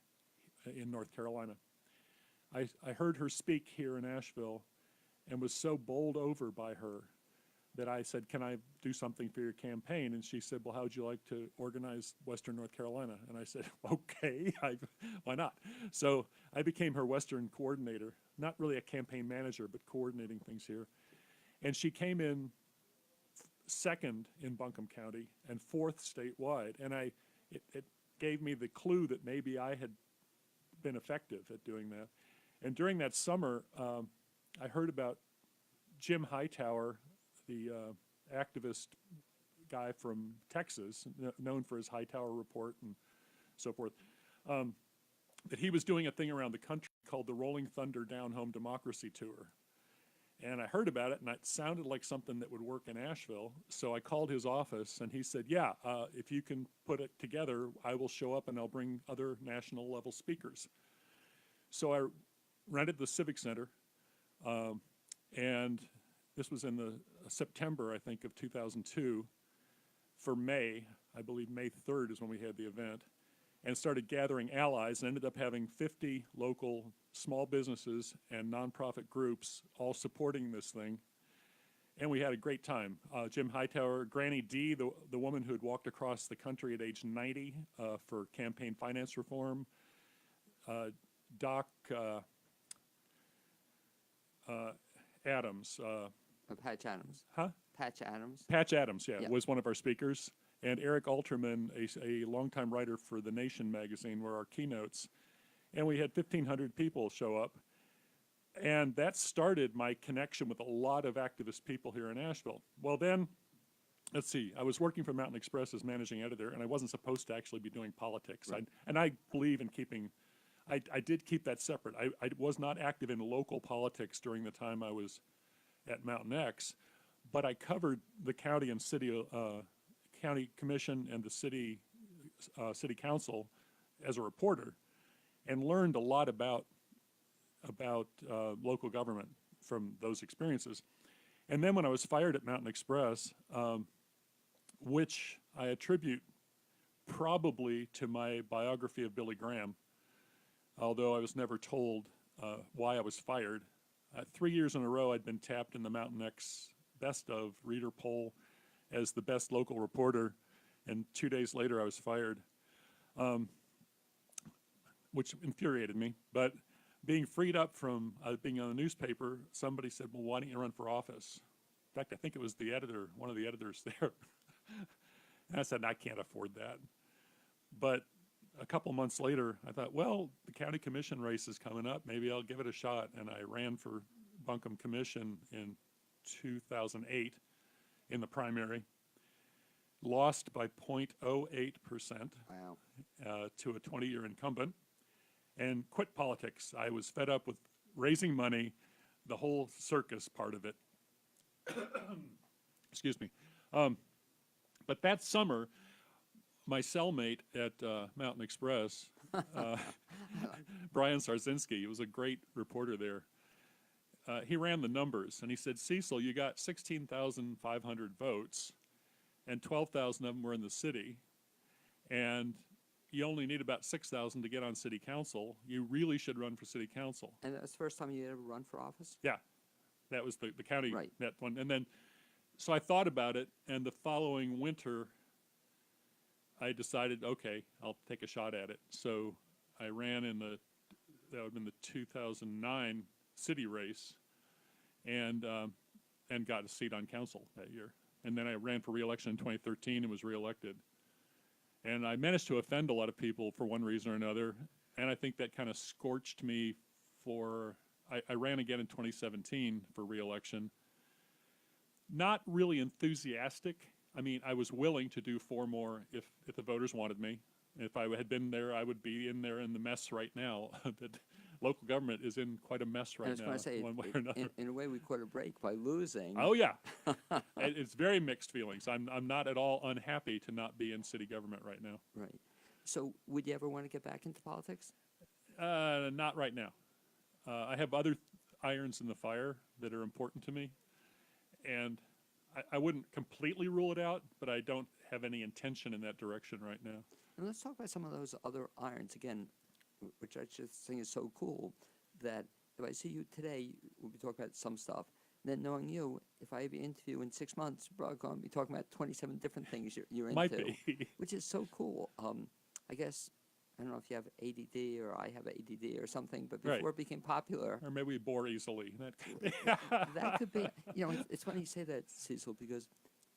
in North Carolina. I heard her speak here in Asheville and was so bowled over by her that I said, can I do something for your campaign? And she said, well, how would you like to organize Western North Carolina? And I said, okay, why not? So I became her Western coordinator, not really a campaign manager, but coordinating things here. And she came in second in Buncombe County and fourth statewide. And it gave me the clue that maybe I had been effective at doing that. And during that summer, I heard about Jim Hightower, the activist guy from Texas, known for his Hightower Report and so forth, that he was doing a thing around the country called the Rolling Thunder Down Home Democracy Tour. And I heard about it, and it sounded like something that would work in Asheville. So I called his office, and he said, yeah, if you can put it together, I will show up and I'll bring other national level speakers. So I rented the Civic Center, and this was in the September, I think, of 2002. For May, I believe May 3rd is when we had the event, and started gathering allies and ended up having 50 local small businesses and nonprofit groups all supporting this thing. And we had a great time. Jim Hightower, Granny D, the woman who had walked across the country at age 90 for campaign finance reform, Doc Adams. Patch Adams. Huh? Patch Adams. Patch Adams, yeah, Yeah. was one of our speakers. And Eric Alterman, a longtime writer for The Nation magazine, were our keynotes. And we had 1,500 people show up. And that started my connection with a lot of activist people here in Asheville. Well, then, let's see, I was working for Mountain Express as managing editor, and I wasn't supposed to actually be doing politics. Right. And I believe in keeping, I did keep that separate. I was not active in local politics during the time I was at Mountain X, but I covered the county and city, county commission and the city council as a reporter, and learned a lot about local government from those experiences. And then when I was fired at Mountain Express, which I attribute probably to my biography of Billy Graham, although I was never told why I was fired. 3 years in a row, I'd been tapped in the Mountain X Best of Reader poll as the best local reporter, and 2 days later I was fired, which infuriated me. But being freed up from being on the newspaper, somebody said, well, why don't you run for office? In fact, I think it was the editor, one of the editors there. And I said, I can't afford that. But a couple months later, I thought, well, the county commission race is coming up. Maybe I'll give it a shot. And I ran for Buncombe Commission in 2008 in the primary. Lost by 0.08%. Wow. To a 20-year incumbent, and quit politics. I was fed up with raising money, the whole circus part of it. Excuse me. But that summer, my cellmate at Mountain Express, Brian Sarzinski, was a great reporter there. He ran the numbers, and he said, Cecil, you got 16,500 votes, and 12,000 of them were in the city, and you only need about 6,000 to get on city council. You really should run for city council. And that's the first time you ever run for office? Yeah, that was the county, Right. that one. And then, so I thought about it, and the following winter, I decided, okay, I'll take a shot at it. So I ran in that would have been the 2009 city race, and got a seat on council that year. And then I ran for re-election in 2013 and was re-elected. And I managed to offend a lot of people for one reason or another, and I think that kind of scorched me for, I ran again in 2017 for re-election. Not really enthusiastic. I mean, I was willing to do 4 more if the voters wanted me. If I had been there, I would be in there in the mess right now. But local government is in quite a mess right now, one way or another. In a way, we caught a break by losing. Oh yeah, it's very mixed feelings. I'm not at all unhappy to not be in city government right now. Right. So would you ever want to get back into politics? Not right now. I have other irons in the fire that are important to me, and I wouldn't completely rule it out, but I don't have any intention in that direction right now. And let's talk about some of those other irons again, which I just think is so cool, that if I see you today, we'll be talking about some stuff. Then knowing you, if I interview you in 6 months, we're going to be talking about 27 different things you're into. Might be. Which is so cool. I guess, I don't know if you have ADD or I have ADD or something, but before Right. it became popular, Or maybe we bore easily. that could be, you know, it's funny you say that, Cecil, because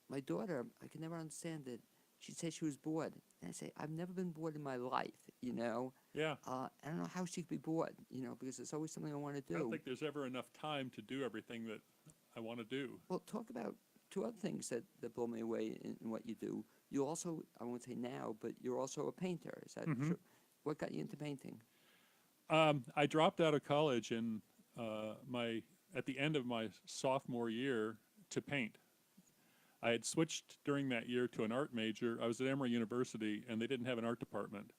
my daughter, I could never understand it. She'd say she was bored. And I say, I've never been bored in my life, you know. Yeah. I don't know how she could be bored, you know, because it's always something I want to do. I don't think there's ever enough time to do everything that I want to do. Well, talk about 2 other things that blow me away in what you do. You also, I won't say now, but you're also a painter. Is that true? What got you into painting? I dropped out of college in at the end of my sophomore year to paint. I had switched during that year to an art major. I was at Emory University, and they didn't have an art department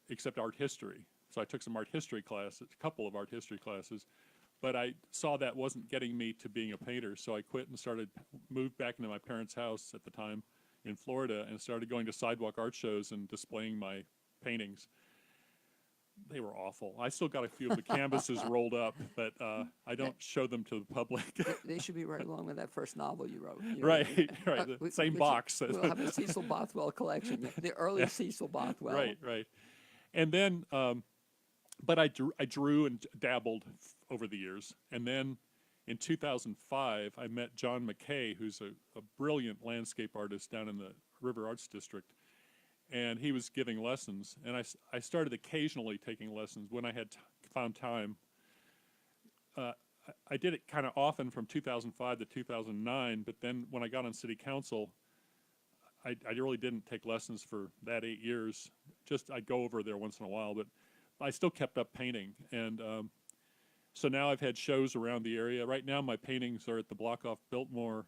except art history. So I took some art history classes, a couple of art history classes, but I saw that wasn't getting me to being a painter, so I quit and moved back into my parents' house at the time in Florida and started going to sidewalk art shows and displaying my paintings. They were awful. I still got a few of the canvases rolled up, but I don't show them to the public. They should be right along with that first novel you wrote. You know? Right, right. The same box. We'll have a Cecil Bothwell collection, the early Cecil Bothwell. Right, right. And then, but I drew and dabbled over the years. And then in 2005, I met John McKay, who's a brilliant landscape artist down in the River Arts District. And he was giving lessons, and I started occasionally taking lessons when I had found time. I did it kind of often from 2005 to 2009, but then when I got on city council, I really didn't take lessons for that 8 years. Just I'd go over there once in a while, but I still kept up painting. And so now I've had shows around the area. Right now my paintings are at the block off Biltmore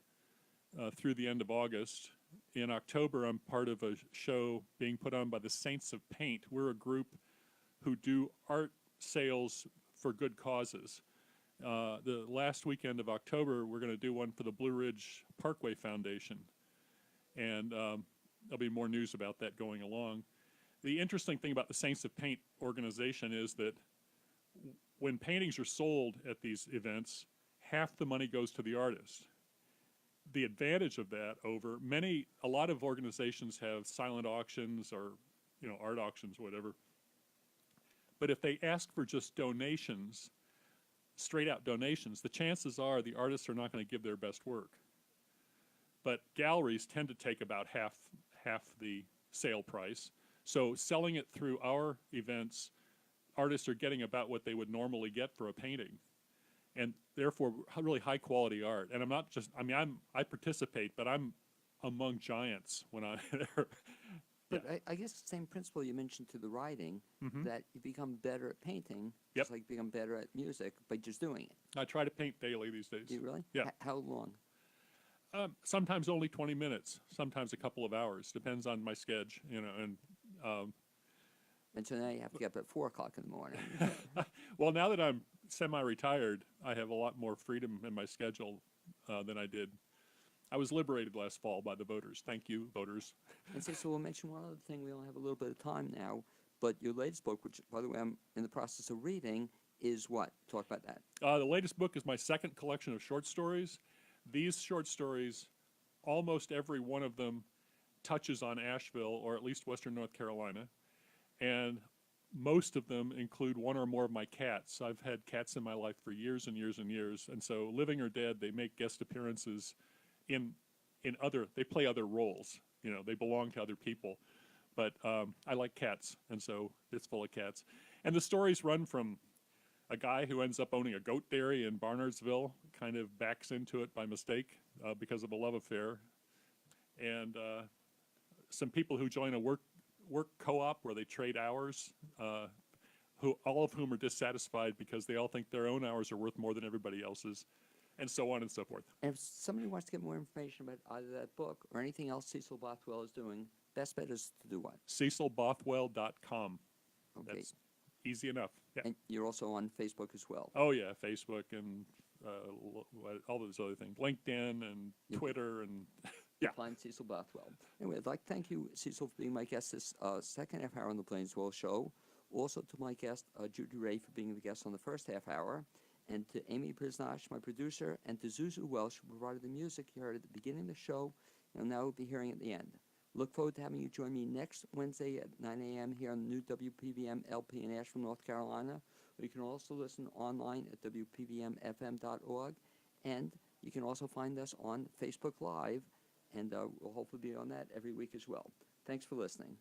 through the end of August. In October, I'm part of a show being put on by the Saints of Paint. We're a group who do art sales for good causes. The last weekend of October, we're going to do one for the Blue Ridge Parkway Foundation. And there'll be more news about that going along. The interesting thing about the Saints of Paint organization is that when paintings are sold at these events, half the money goes to the artist. The advantage of that over a lot of organizations have silent auctions or, art auctions, whatever. But if they ask for just donations, straight out donations, the chances are the artists are not going to give their best work. But galleries tend to take about half the sale price. So selling it through our events, artists are getting about what they would normally get for a painting. And therefore, really high quality art. And I'm not just, I participate, but I'm among giants when I'm there. But I guess the same principle you mentioned to the writing, that you become better at painting, Yep. just like you become better at music by just doing it. I try to paint daily these days. Do you really? Yeah. How long? Sometimes only 20 minutes, sometimes a couple of hours. Depends on my schedule, And so now you have to get up at 4 o'clock in the morning. Well, now that I'm semi-retired, I have a lot more freedom in my schedule than I did. I was liberated last fall by the voters. Thank you, voters. And so we'll mention one other thing. We only have a little bit of time now, but your latest book, which, by the way, I'm in the process of reading, is what? Talk about that. The latest book is my second collection of short stories. These short stories, almost every one of them touches on Asheville, or at least Western North Carolina, and most of them include one or more of my cats. I've had cats in my life for years and years and years, and so living or dead, they make guest appearances in other, they play other roles. You know, they belong to other people. But I like cats, and so it's full of cats. And the stories run from a guy who ends up owning a goat dairy in Barnardsville, kind of backs into it by mistake because of a love affair, and some people who join a work co-op where they trade hours, who all of whom are dissatisfied because they all think their own hours are worth more than everybody else's, and so on and so forth. And if somebody wants to get more information about either that book or anything else Cecil Bothwell is doing, best bet is to do what? CecilBothwell.com. Okay. That's easy enough. Yeah. And you're also on Facebook as well. Oh yeah, Facebook and all those other things, LinkedIn and Twitter and yeah. Find Cecil Bothwell. Anyway, I'd like to thank you, Cecil, for being my guest this second half hour on the Plainswell Show. Also to my guest, Judy Ray, for being the guest on the first half hour. And to Amy Prisnash, my producer, and to Zuzu Welsh, who provided the music you heard at the beginning of the show, and now we'll be hearing at the end. Look forward to having you join me next Wednesday at 9 a.m. here on the new WPVM LP in Asheville, North Carolina. You can also listen online at WPVMFM.org, and you can also find us on Facebook Live, and we'll hopefully be on that every week as well. Thanks for listening.